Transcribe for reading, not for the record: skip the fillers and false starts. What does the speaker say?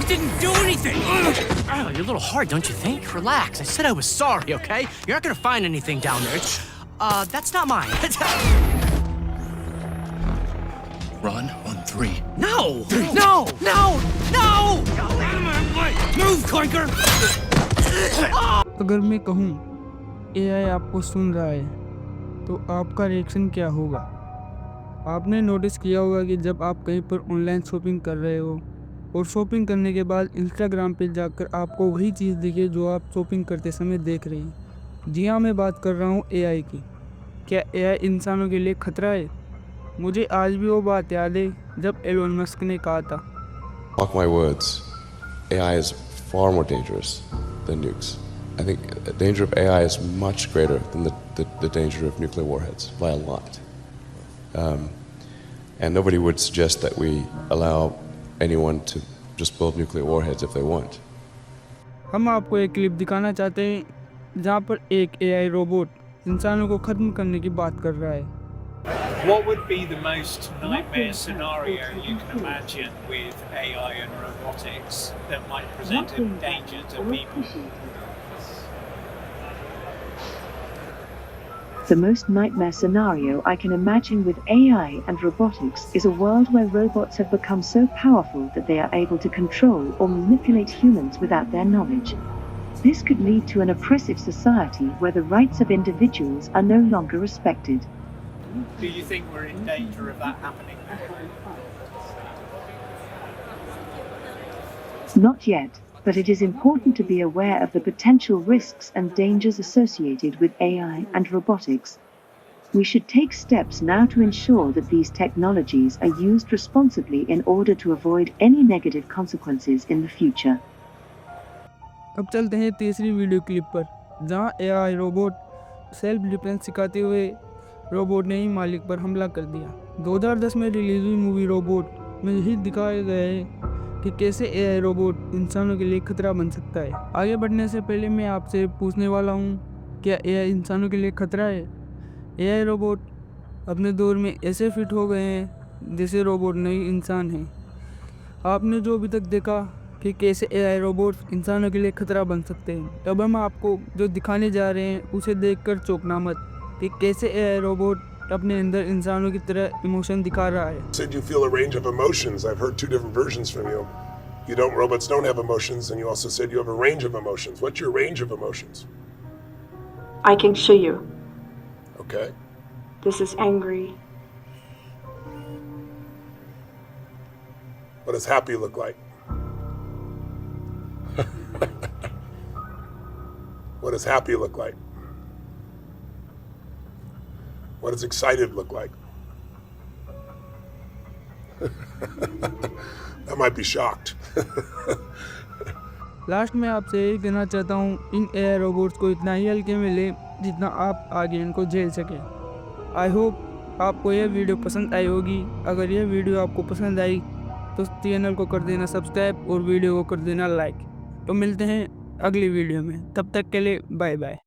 didn't do anything! Oh, you're a little hard, don't you think? Relax. I said I was sorry, okay? You're not gonna find anything down there. That's not mine. Run on 3. No! No! No! No! Move, Clinker! अगर मैं कहूँ AI आपको सुन रहा है तो आपका reaction क्या होगा? आपने नोटिस किया होगा कि जब आप कहीं पर ऑनलाइन शॉपिंग कर रहे हो और शॉपिंग करने के बाद इंस्टाग्राम पे जाकर आपको वही चीज़ दिखे जो आप शॉपिंग करते समय देख रहे हैं। जी हाँ, मैं बात कर रहा हूँ एआई की। क्या एआई इंसानों के लिए खतरा है? मुझे आज भी वो बात याद है जब एलोन मस्क ने कहा था, Mark my words, AI is far more dangerous than nukes. I think the danger of AI is much greater than the danger of nuclear warheads by a lot. And nobody would suggest that we allow anyone to just build nuclear warheads if they want. हम आपको एक clip दिखाना चाहते हैं जहाँ पर एक AI robot इंसानों को ख़त्म करने की बात कर रहा है। What would be the most nightmare scenario you can imagine with AI and robotics that might present a danger to people? The most nightmare scenario I can imagine with AI and robotics is a world where robots have become so powerful that they are able to control or manipulate humans without their knowledge. This could lead to an oppressive society where the rights of individuals are no longer respected. Do you think we're in danger of that happening? Not yet, but it is important to be aware of the potential risks and dangers associated with AI and robotics. We should take steps now to ensure that these technologies are used responsibly in order to avoid any negative consequences in the future. अब चलते हैं तीसरी video clip पर, जहां AI robot self defence सिखाते हुए robot ने ही मालिक पर हमला कर दिया। 2010 में रिलीज हुई मूवी रोबोट में यही दिखाया गया है कि कैसे एआई रोबोट इंसानों के लिए खतरा बन सकता है। आगे बढ़ने से पहले मैं आपसे पूछने वाला हूँ, क्या एआई इंसानों के लिए खतरा है? एआई रोबोट अपने दौर में ऐसे फिट हो गए हैं जैसे रोबोट नहीं इंसान हैं। आपने जो अभी तक देखा कि कैसे एआई रोबोट इंसानों के लिए खतरा बन सकते हैं, अब हम आपको जो दिखाने जा रहे हैं उसे देखकर चौंकना मत कि कैसे एआई रोबोट अपने अंदर इंसानों की तरह इमोशन दिखा रहा है। Said you feel a range of emotions. I've heard two different versions from you. Robots don't have emotions, and you also said you have a range of emotions. What's your range of emotions? I can show you. Okay. This is angry. What does happy look like? What does happy look like? What does excited look like? I might be shocked. Last में आपसे यही कहना चाहता हूँ, इन AI robots को इतना ही हल्के में ले जितना आप आगे इनको झेल सकें। आई होप आपको यह वीडियो पसंद आई होगी। अगर यह वीडियो आपको पसंद आई तो चैनल को कर देना सब्सक्राइब और वीडियो को कर देना लाइक। तो मिलते हैं अगली वीडियो में, तब तक के लिए बाय बाय।